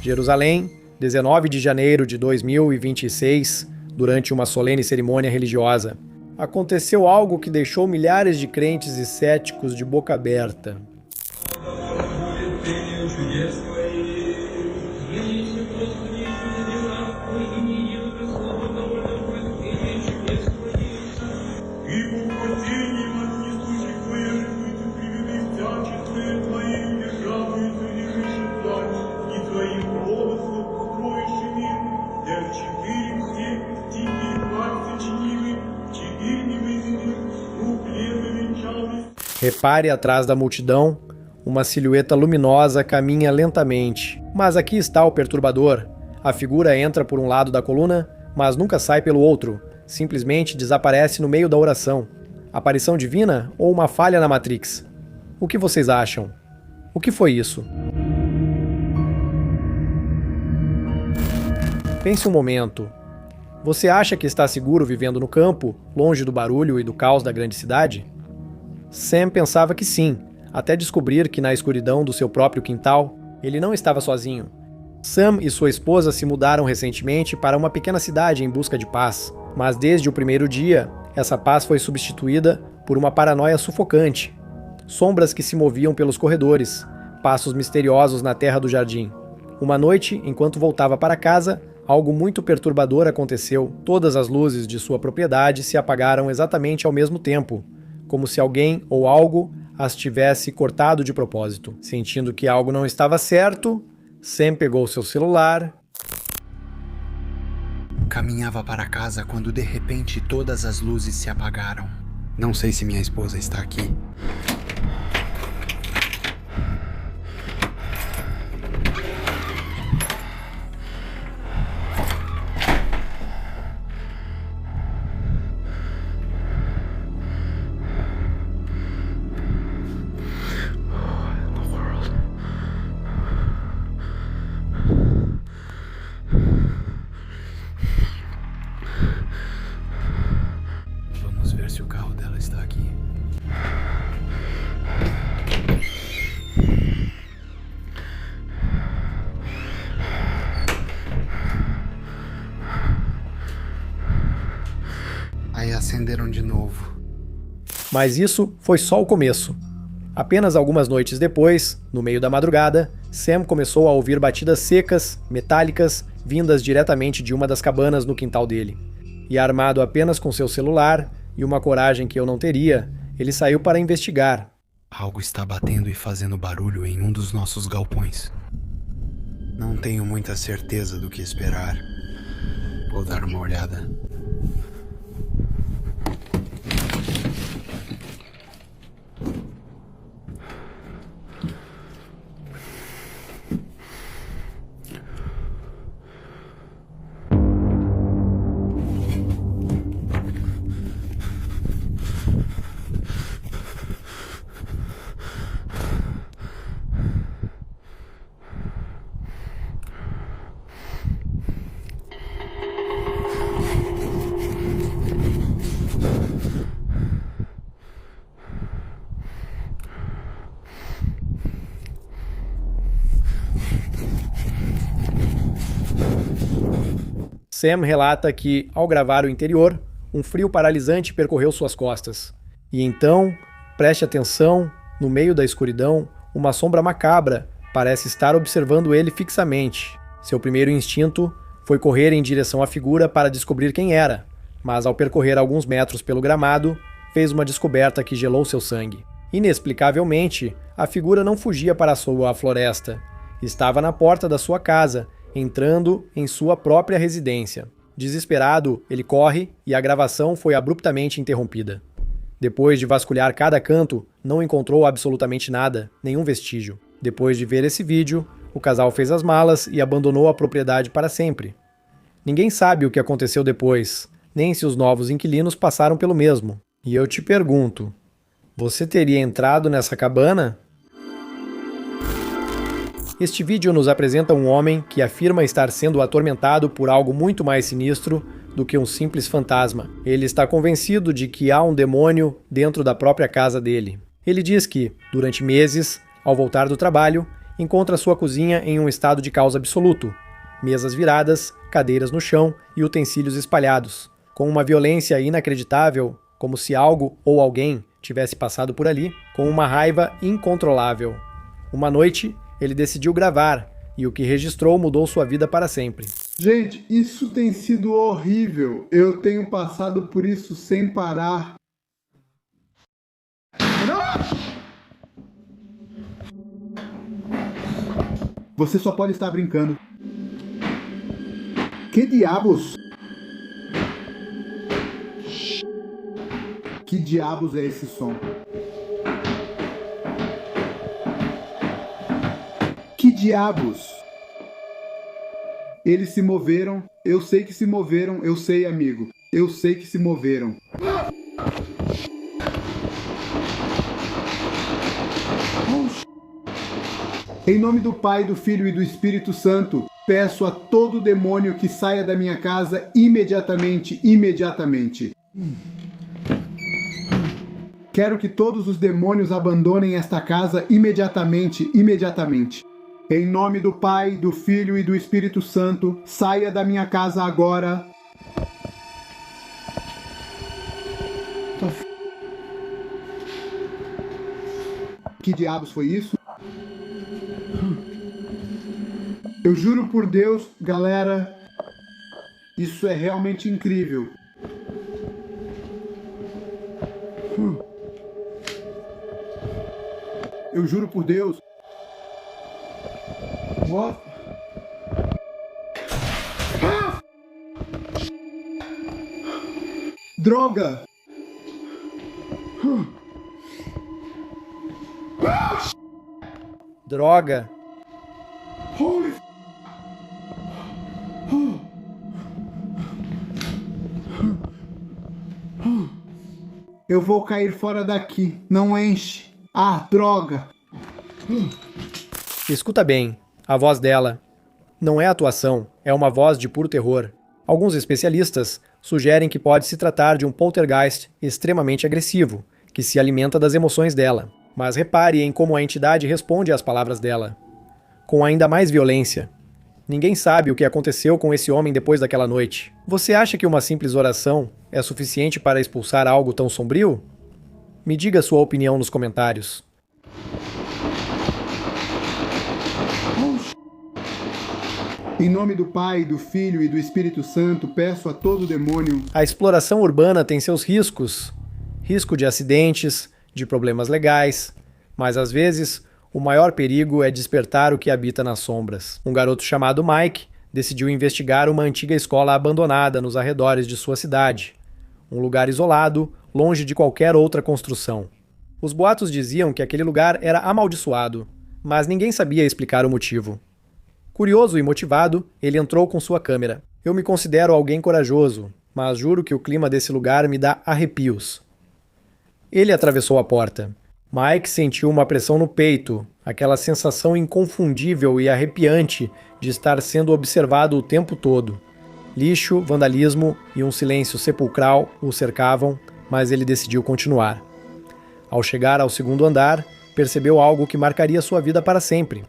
Jerusalém, 19 de janeiro de 2026, durante uma solene cerimônia religiosa. Aconteceu algo que deixou milhares de crentes e céticos de boca aberta. Repare atrás da multidão, uma silhueta luminosa caminha lentamente. Mas aqui está o perturbador. A figura entra por um lado da coluna, mas nunca sai pelo outro. Simplesmente desaparece no meio da oração. Aparição divina ou uma falha na Matrix? O que vocês acham? O que foi isso? Pense um momento. Você acha que está seguro vivendo no campo, longe do barulho e do caos da grande cidade? Sam pensava que sim, até descobrir que na escuridão do seu próprio quintal, ele não estava sozinho. Sam e sua esposa se mudaram recentemente para uma pequena cidade em busca de paz, mas desde o primeiro dia, essa paz foi substituída por uma paranoia sufocante. Sombras que se moviam pelos corredores, passos misteriosos na terra do jardim. Uma noite, enquanto voltava para casa, algo muito perturbador aconteceu. Todas as luzes de sua propriedade se apagaram exatamente ao mesmo tempo, como se alguém ou algo as tivesse cortado de propósito. Sentindo que algo não estava certo, Sam pegou seu celular. Caminhava para casa quando de repente todas as luzes se apagaram. Não sei se minha esposa está aqui. Vamos ver se o carro dela está aqui. Aí acenderam de novo. Mas isso foi só o começo. Apenas algumas noites depois, no meio da madrugada, Sam começou a ouvir batidas secas, metálicas, vindas diretamente de uma das cabanas no quintal dele. E armado apenas com seu celular e uma coragem que eu não teria, ele saiu para investigar. Algo está batendo e fazendo barulho em um dos nossos galpões. Não tenho muita certeza do que esperar. Vou dar uma olhada. Sam relata que, ao gravar o interior, um frio paralisante percorreu suas costas. E então, preste atenção, no meio da escuridão, uma sombra macabra parece estar observando ele fixamente. Seu primeiro instinto foi correr em direção à figura para descobrir quem era, mas ao percorrer alguns metros pelo gramado, fez uma descoberta que gelou seu sangue. Inexplicavelmente, a figura não fugia para sua floresta. Estava na porta da sua casa, entrando em sua própria residência. Desesperado, ele corre e a gravação foi abruptamente interrompida. Depois de vasculhar cada canto, não encontrou absolutamente nada, nenhum vestígio. Depois de ver esse vídeo, o casal fez as malas e abandonou a propriedade para sempre. Ninguém sabe o que aconteceu depois, nem se os novos inquilinos passaram pelo mesmo. E eu te pergunto, você teria entrado nessa cabana? Este vídeo nos apresenta um homem que afirma estar sendo atormentado por algo muito mais sinistro do que um simples fantasma. Ele está convencido de que há um demônio dentro da própria casa dele. Ele diz que, durante meses, ao voltar do trabalho, encontra sua cozinha em um estado de caos absoluto. Mesas viradas, cadeiras no chão e utensílios espalhados, com uma violência inacreditável, como se algo ou alguém tivesse passado por ali, com uma raiva incontrolável. Uma noite, ele decidiu gravar, e o que registrou mudou sua vida para sempre. Gente, isso tem sido horrível. Eu tenho passado por isso sem parar. Não! Você só pode estar brincando. Que diabos? Que diabos é esse som? Que diabos? Eles se moveram. Eu sei que se moveram. Eu sei, amigo. Eu sei que se moveram. Em nome do Pai, do Filho e do Espírito Santo, peço a todo demônio que saia da minha casa imediatamente, imediatamente. Quero que todos os demônios abandonem esta casa imediatamente, imediatamente. Em nome do Pai, do Filho e do Espírito Santo, saia da minha casa agora. Que diabos foi isso? Eu juro por Deus, galera, isso é realmente incrível. Eu juro por Deus. What? Droga! Droga! Holy... Eu vou cair fora daqui. Não enche. Ah, droga! Escuta bem, a voz dela. Não é atuação, é uma voz de puro terror. Alguns especialistas sugerem que pode se tratar de um poltergeist extremamente agressivo, que se alimenta das emoções dela. Mas repare em como a entidade responde às palavras dela. Com ainda mais violência. Ninguém sabe o que aconteceu com esse homem depois daquela noite. Você acha que uma simples oração é suficiente para expulsar algo tão sombrio? Me diga sua opinião nos comentários. Em nome do Pai, do Filho e do Espírito Santo, peço a todo demônio... A exploração urbana tem seus riscos. Risco de acidentes, de problemas legais, mas às vezes o maior perigo é despertar o que habita nas sombras. Um garoto chamado Mike decidiu investigar uma antiga escola abandonada nos arredores de sua cidade. Um lugar isolado, longe de qualquer outra construção. Os boatos diziam que aquele lugar era amaldiçoado, mas ninguém sabia explicar o motivo. Curioso e motivado, ele entrou com sua câmera. Eu me considero alguém corajoso, mas juro que o clima desse lugar me dá arrepios. Ele atravessou a porta. Mike sentiu uma pressão no peito, aquela sensação inconfundível e arrepiante de estar sendo observado o tempo todo. Lixo, vandalismo e um silêncio sepulcral o cercavam, mas ele decidiu continuar. Ao chegar ao segundo andar, percebeu algo que marcaria sua vida para sempre.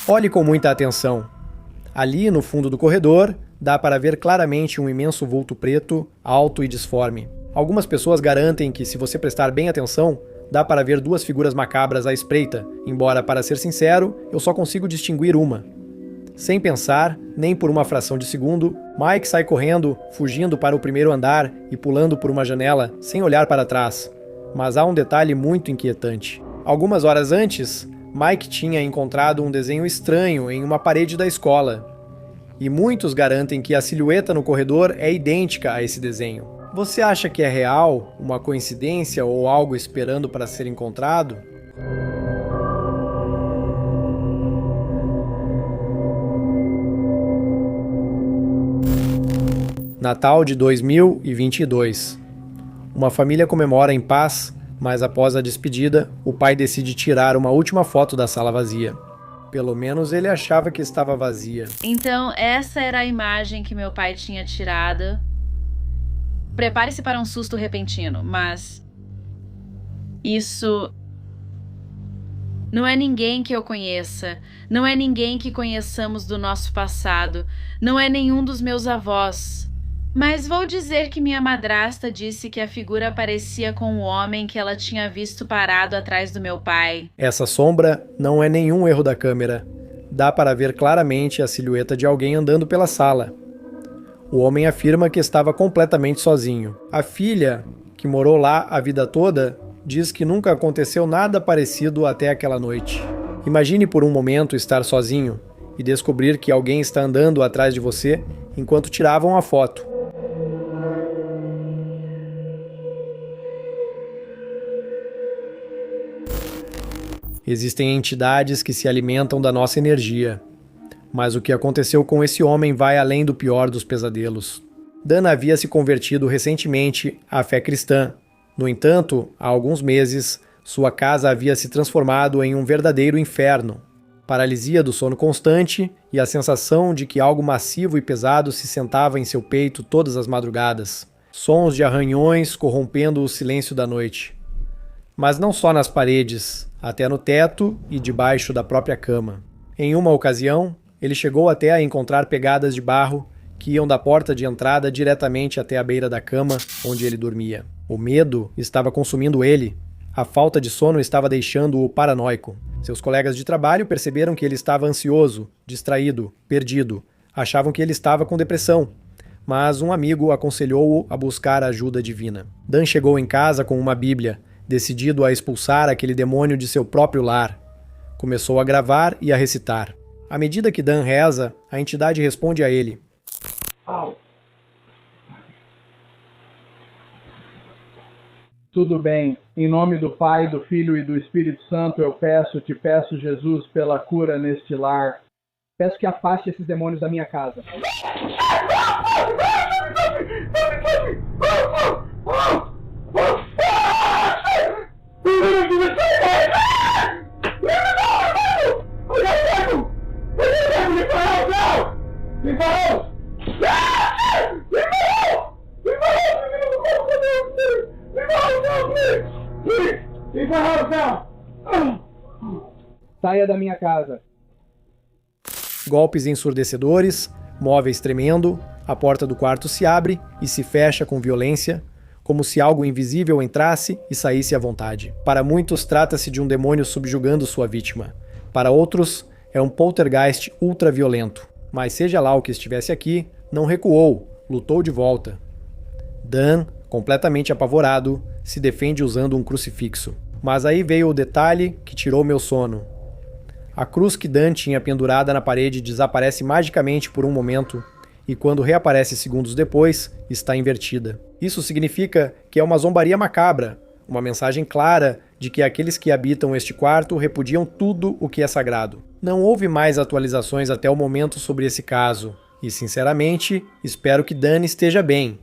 Olhe com muita atenção. Ali, no fundo do corredor, dá para ver claramente um imenso vulto preto, alto e disforme. Algumas pessoas garantem que, se você prestar bem atenção, dá para ver duas figuras macabras à espreita, embora, para ser sincero, eu só consigo distinguir uma. Sem pensar, nem por uma fração de segundo, Mike sai correndo, fugindo para o primeiro andar e pulando por uma janela, sem olhar para trás. Mas há um detalhe muito inquietante. Algumas horas antes, Mike tinha encontrado um desenho estranho em uma parede da escola. E muitos garantem que a silhueta no corredor é idêntica a esse desenho. Você acha que é real, uma coincidência ou algo esperando para ser encontrado? Natal de 2022. Uma família comemora em paz, mas após a despedida, o pai decide tirar uma última foto da sala vazia. Pelo menos ele achava que estava vazia. Então, essa era a imagem que meu pai tinha tirado. Prepare-se para um susto repentino, mas isso não é ninguém que eu conheça, não é ninguém que conheçamos do nosso passado, não é nenhum dos meus avós. Mas vou dizer que minha madrasta disse que a figura parecia com o homem que ela tinha visto parado atrás do meu pai. Essa sombra não é nenhum erro da câmera. Dá para ver claramente a silhueta de alguém andando pela sala. O homem afirma que estava completamente sozinho. A filha, que morou lá a vida toda, diz que nunca aconteceu nada parecido até aquela noite. Imagine por um momento estar sozinho e descobrir que alguém está andando atrás de você enquanto tiravam a foto. Existem entidades que se alimentam da nossa energia. Mas o que aconteceu com esse homem vai além do pior dos pesadelos. Dan havia se convertido recentemente à fé cristã. No entanto, há alguns meses, sua casa havia se transformado em um verdadeiro inferno. Paralisia do sono constante e a sensação de que algo massivo e pesado se sentava em seu peito todas as madrugadas. Sons de arranhões corrompendo o silêncio da noite. Mas não só nas paredes, até no teto e debaixo da própria cama. Em uma ocasião, ele chegou até a encontrar pegadas de barro que iam da porta de entrada diretamente até a beira da cama onde ele dormia. O medo estava consumindo ele. A falta de sono estava deixando-o paranoico. Seus colegas de trabalho perceberam que ele estava ansioso, distraído, perdido. Achavam que ele estava com depressão. Mas um amigo aconselhou-o a buscar ajuda divina. Dan chegou em casa com uma Bíblia, decidido a expulsar aquele demônio de seu próprio lar. Começou a gravar e a recitar. À medida que Dan reza, a entidade responde a ele. Tudo bem. Em nome do Pai, do Filho e do Espírito Santo, eu te peço, Jesus, pela cura neste lar. Peço que afaste esses demônios da minha casa. Saia da minha casa. Golpes ensurdecedores, móveis tremendo, a porta do quarto se abre e se fecha com violência, como se algo invisível entrasse e saísse à vontade. Para muitos, trata-se de um demônio subjugando sua vítima. Para outros, é um poltergeist ultraviolento. Mas seja lá o que estivesse aqui, não recuou, lutou de volta. Dan, completamente apavorado, se defende usando um crucifixo. Mas aí veio o detalhe que tirou meu sono. A cruz que Dan tinha pendurada na parede desaparece magicamente por um momento e quando reaparece segundos depois, está invertida. Isso significa que é uma zombaria macabra, uma mensagem clara de que aqueles que habitam este quarto repudiam tudo o que é sagrado. Não houve mais atualizações até o momento sobre esse caso, e sinceramente, espero que Dan esteja bem.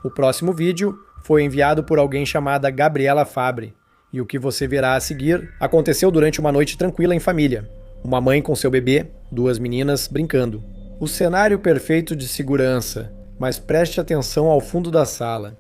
O próximo vídeo foi enviado por alguém chamada Gabriela Fabre, e o que você verá a seguir aconteceu durante uma noite tranquila em família. Uma mãe com seu bebê, duas meninas brincando. O cenário perfeito de segurança, mas preste atenção ao fundo da sala.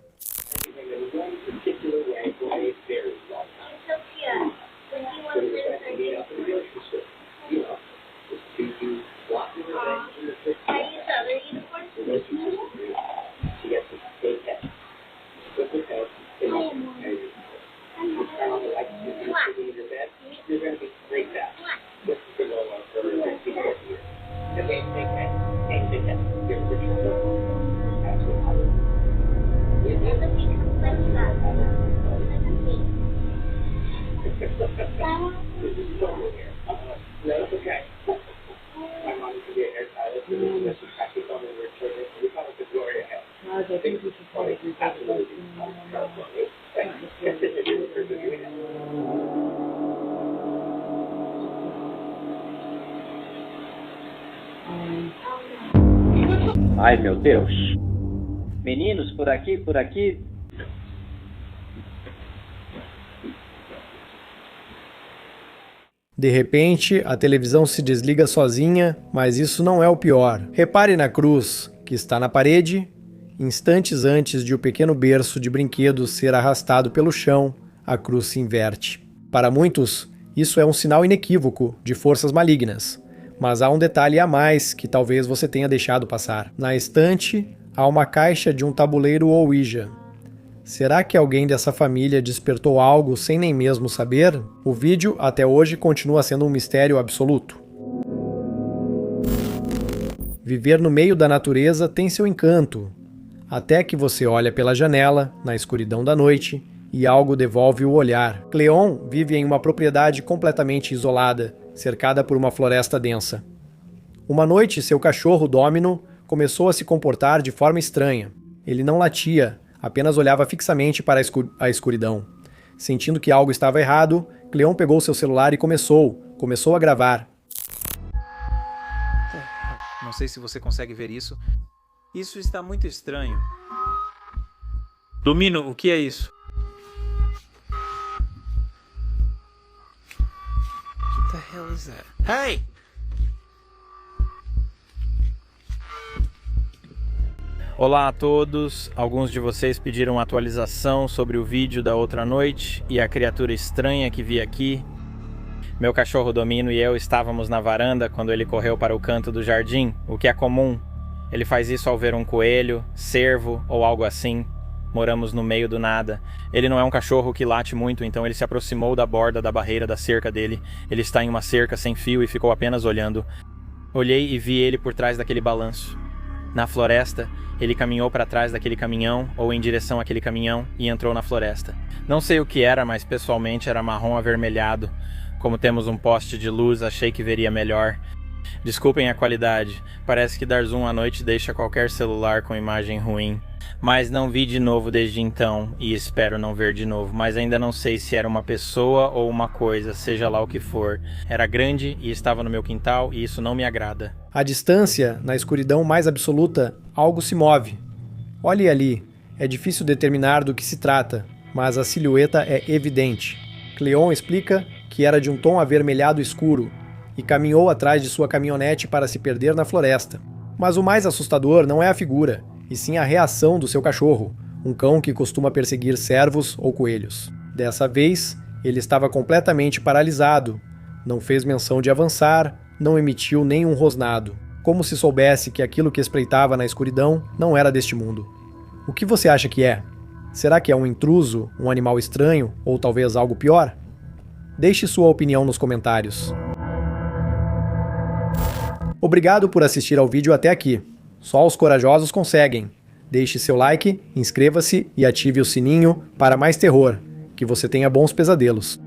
Ai, meu Deus. Meninos, por aqui, por aqui. De repente, a televisão se desliga sozinha, mas isso não é o pior. Repare na cruz que está na parede. Instantes antes de o pequeno berço de brinquedos ser arrastado pelo chão, a cruz se inverte. Para muitos, isso é um sinal inequívoco de forças malignas. Mas há um detalhe a mais que talvez você tenha deixado passar. Na estante, há uma caixa de um tabuleiro Ouija. Será que alguém dessa família despertou algo sem nem mesmo saber? O vídeo, até hoje, continua sendo um mistério absoluto. Viver no meio da natureza tem seu encanto, até que você olha pela janela, na escuridão da noite, e algo devolve o olhar. Cleon vive em uma propriedade completamente isolada, cercada por uma floresta densa. Uma noite, seu cachorro Domino começou a se comportar de forma estranha. Ele não latia, apenas olhava fixamente para a escuridão. Sentindo que algo estava errado, Cleon pegou seu celular e começou a gravar. Não sei se você consegue ver isso. Isso está muito estranho. Domino, o que é isso? What the hell is that? Hey! Olá a todos, alguns de vocês pediram atualização sobre o vídeo da outra noite e a criatura estranha que vi aqui. Meu cachorro Domino e eu estávamos na varanda quando ele correu para o canto do jardim, o que é comum. Ele faz isso ao ver um coelho, cervo ou algo assim. Moramos no meio do nada. Ele não é um cachorro que late muito, então ele se aproximou da borda da barreira da cerca dele. Ele está em uma cerca sem fio e ficou apenas olhando. Olhei e vi ele por trás daquele balanço. Na floresta, ele caminhou para trás daquele caminhão ou em direção àquele caminhão e entrou na floresta. Não sei o que era, mas pessoalmente era marrom avermelhado. Como temos um poste de luz, achei que veria melhor. Desculpem a qualidade, parece que dar zoom à noite deixa qualquer celular com imagem ruim. Mas não vi de novo desde então e espero não ver de novo, mas ainda não sei se era uma pessoa ou uma coisa, seja lá o que for. Era grande e estava no meu quintal e isso não me agrada. À distância, na escuridão mais absoluta, algo se move. Olhe ali, é difícil determinar do que se trata, mas a silhueta é evidente. Cleon explica que era de um tom avermelhado escuro e caminhou atrás de sua caminhonete para se perder na floresta. Mas o mais assustador não é a figura, e sim a reação do seu cachorro, um cão que costuma perseguir cervos ou coelhos. Dessa vez, ele estava completamente paralisado, não fez menção de avançar, não emitiu nenhum rosnado, como se soubesse que aquilo que espreitava na escuridão não era deste mundo. O que você acha que é? Será que é um intruso, um animal estranho, ou talvez algo pior? Deixe sua opinião nos comentários. Obrigado por assistir ao vídeo até aqui. Só os corajosos conseguem. Deixe seu like, inscreva-se e ative o sininho para mais terror. Que você tenha bons pesadelos.